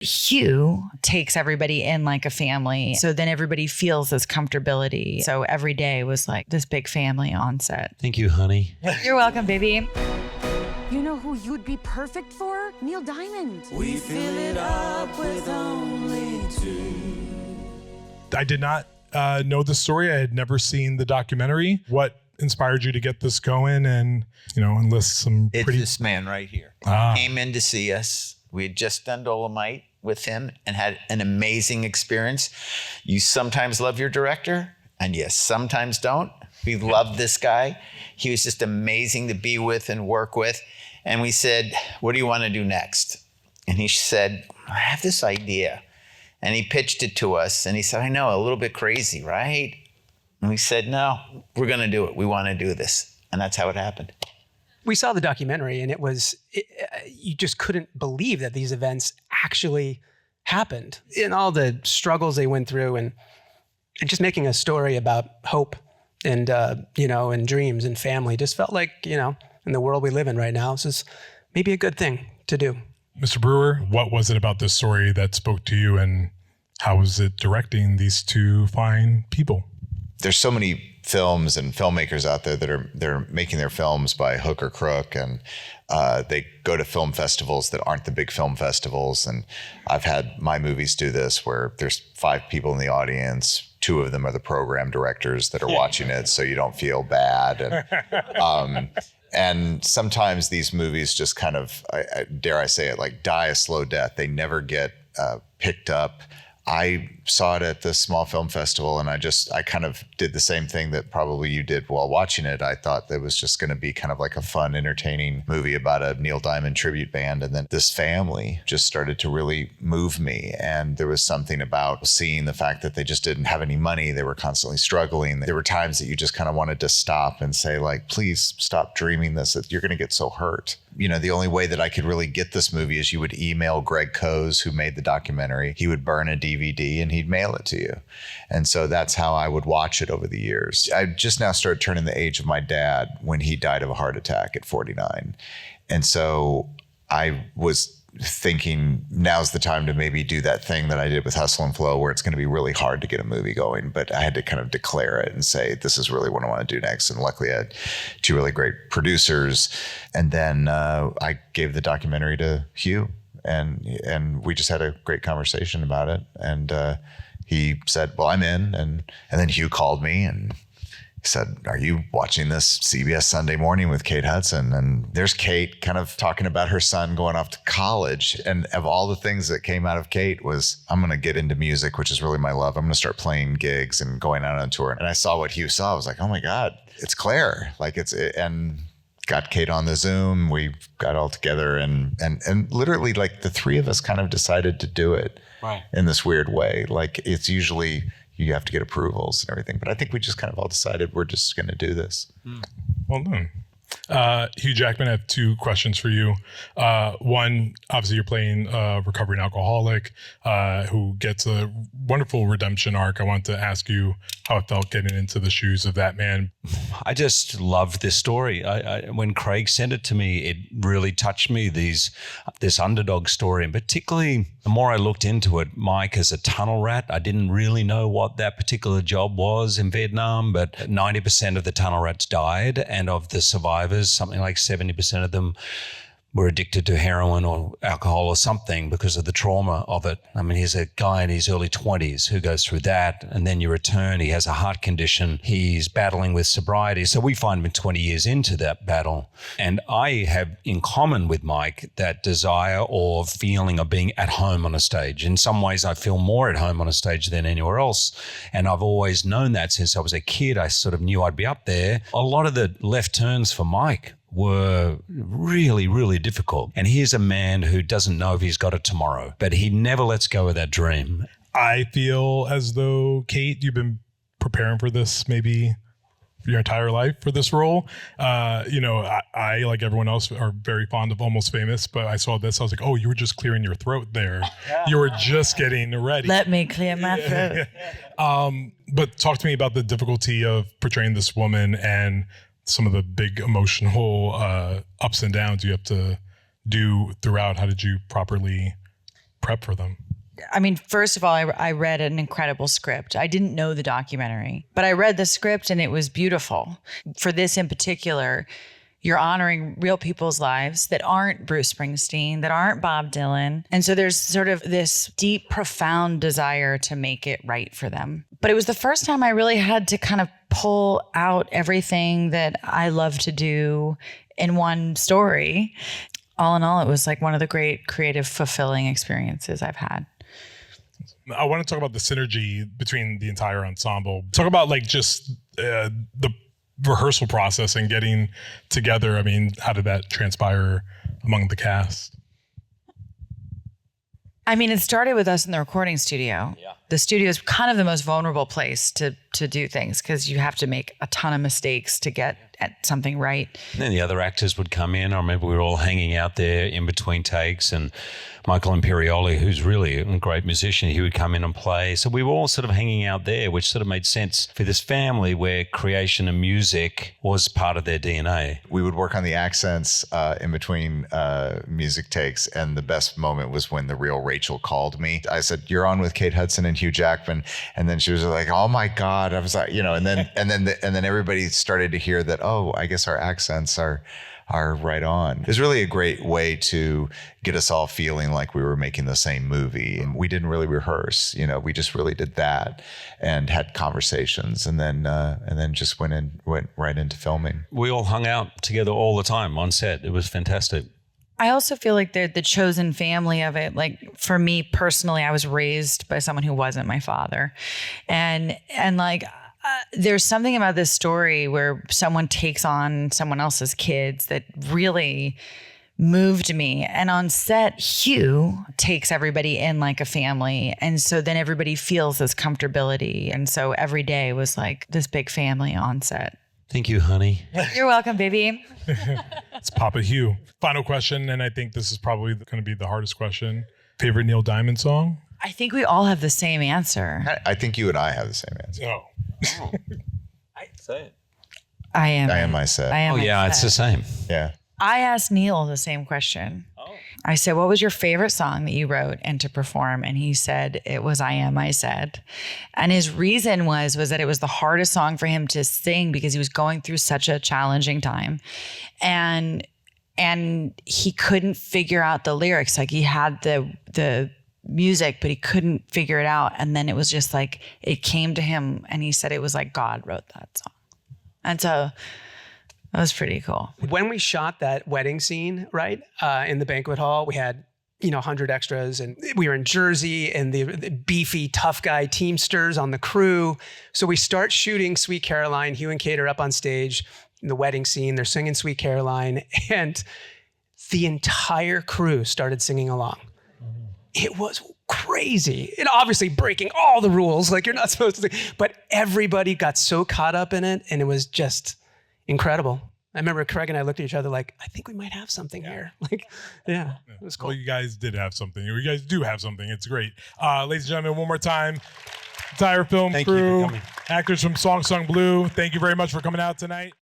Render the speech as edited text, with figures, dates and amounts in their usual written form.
Hugh takes everybody in like a family. So then everybody feels this comfortability. So every day was like this big family on set. Thank you, honey. You're welcome, baby. You know who you'd be perfect for? Neil Diamond. We fill it up with only two. I did not know the story. I had never seen the documentary. What inspired you to get this going and, enlist some It's pretty... this man right here. Came in to see us. We had just done Dolomite with him and had an amazing experience. You sometimes love your director and you sometimes don't. We loved this guy. He was just amazing to be with and work with. And we said, what do you want to do next? And he said, I have this idea. And he pitched it to us and he said, I know, a little bit crazy, right? And we said, no, we're going to do it. We want to do this. And that's how it happened. We saw the documentary and you just couldn't believe that these events actually happened, and all the struggles they went through, and just making a story about hope and, and dreams and family just felt like, in the world we live in right now, this is maybe a good thing to do. Mr. Brewer, what was it about this story that spoke to you, and how was it directing these two fine people? There's so many films and filmmakers out there that they're making their films by hook or crook, and they go to film festivals that aren't the big film festivals. And I've had my movies do this, where there's 5 people in the audience. 2 of them are the program directors that are watching it, so you don't feel bad. And sometimes these movies just kind of, dare I say it, like die a slow death. They never get picked up. I saw it at the small film festival, and I kind of did the same thing that probably you did while watching it. I thought that it was just going to be kind of like a fun, entertaining movie about a Neil Diamond tribute band. And then this family just started to really move me. And there was something about seeing the fact that they just didn't have any money. They were constantly struggling. There were times that you just kind of wanted to stop and say, like, please stop dreaming this. You're going to get so hurt. The only way that I could really get this movie is you would email Greg Coase, who made the documentary. He would burn a DVD and he'd mail it to you. And so that's how I would watch it over the years. I just now started turning the age of my dad when he died of a heart attack at 49. And so I was thinking now's the time to maybe do that thing that I did with Hustle and Flow, where it's going to be really hard to get a movie going, but I had to kind of declare it and say, this is really what I want to do next. And luckily I had 2 really great producers. And then I gave the documentary to Hugh, and we just had a great conversation about it. And he said, well, I'm in. And then Hugh called me and he said, are you watching this CBS Sunday Morning with Kate Hudson? And there's Kate kind of talking about her son going off to college. And of all the things that came out of Kate was, I'm going to get into music, which is really my love. I'm going to start playing gigs and going out on tour. And I saw what Hugh saw. I was like, oh my God, it's Claire. And got Kate on the Zoom. We got all together and literally like the 3 of us kind of decided to do it in this weird way. Like it's usually you have to get approvals and everything. But I think we just kind of all decided we're just going to do this. Well done. Hugh Jackman, I have 2 questions for you. One, obviously you're playing a recovering alcoholic who gets a wonderful redemption arc. I want to ask you how it felt getting into the shoes of that man. I just loved this story. When Craig sent it to me, it really touched me, this underdog story. And particularly the more I looked into it, Mike as a tunnel rat, I didn't really know what that particular job was in Vietnam, but 90% of the tunnel rats died, and of the survivors, something like 70% of them were addicted to heroin or alcohol or something because of the trauma of it. I mean, he's a guy in his early 20s who goes through that, and then you return, he has a heart condition, he's battling with sobriety. So we find him 20 years into that battle. And I have in common with Mike that desire or feeling of being at home on a stage. In some ways, I feel more at home on a stage than anywhere else. And I've always known that since I was a kid. I sort of knew I'd be up there. A lot of the left turns for Mike were really, really difficult. And here's a man who doesn't know if he's got it tomorrow, but he never lets go of that dream. I feel as though, Kate, you've been preparing for this maybe your entire life for this role. I, like everyone else, are very fond of Almost Famous, but I saw this, I was like, oh, you were just clearing your throat there. You were just getting ready. Let me clear my throat. But talk to me about the difficulty of portraying this woman and some of the big emotional ups and downs you have to do throughout. How did you properly prep for them? I mean, first of all, I read an incredible script. I didn't know the documentary, but I read the script and it was beautiful. For this in particular, you're honoring real people's lives that aren't Bruce Springsteen, that aren't Bob Dylan. And so there's sort of this deep, profound desire to make it right for them. But it was the first time I really had to kind of pull out everything that I love to do in one story. All in all, it was like one of the great creative, fulfilling experiences I've had. I want to talk about the synergy between the entire ensemble. Talk about like just the rehearsal process and getting together. I mean, how did that transpire among the cast? I mean, it started with us in the recording studio. Yeah. The studio is kind of the most vulnerable place to do things because you have to make a ton of mistakes to get at something right. And then the other actors would come in. I remember we were all hanging out there in between takes, and Michael Imperioli, who's really a great musician, he would come in and play. So we were all sort of hanging out there, which sort of made sense for this family where creation and music was part of their DNA. We would work on the accents in between music takes, and the best moment was when the real Rachel called me. I said, "You're on with Kate Hudson and Hugh Jackman," and then she was like, "Oh my God!" I was like, and then everybody started to hear that. Oh, I guess our accents are right on. It was really a great way to get us all feeling like we were making the same movie. And we didn't really rehearse, we just really did that and had conversations, and then just went right into filming. We all hung out together all the time on set. It was fantastic. I also feel like they're the chosen family of it. Like for me personally, I was raised by someone who wasn't my father. And like, there's something about this story where someone takes on someone else's kids that really moved me. And on set, Hugh takes everybody in like a family. And so then everybody feels this comfortability. And so every day was like this big family on set. Thank you, honey. You're welcome, baby. It's Papa Hugh. Final question, and I think this is probably going to be the hardest question. Favorite Neil Diamond song? I think we all have the same answer. I think you and I have the same answer. Oh. I say it. I am I said. I am. Oh, yeah, it's the same. Yeah. I asked Neil the same question. Oh. I said, what was your favorite song that you wrote and to perform? And he said, it was I Am, I Said. And his reason was that it was the hardest song for him to sing because he was going through such a challenging time. And he couldn't figure out the lyrics. Like he had the music, but he couldn't figure it out. And then it was just like, it came to him and he said it was like God wrote that song. And so that was pretty cool. When we shot that wedding scene, right, in the banquet hall, we had, 100 extras, and we were in Jersey, and the beefy, tough guy Teamsters on the crew. So we start shooting Sweet Caroline. Hugh and Kate are up on stage in the wedding scene. They're singing Sweet Caroline, and the entire crew started singing along. It was crazy. And obviously breaking all the rules, like you're not supposed to sing, but everybody got so caught up in it, and it was just incredible. I remember Craig and I looked at each other like, I think we might have something here. Like, yeah, it was cool. Well, you guys did have something. You guys do have something. It's great. Ladies and gentlemen, one more time. Entire film crew, actors from Song Sung Blue, thank you very much for coming out tonight.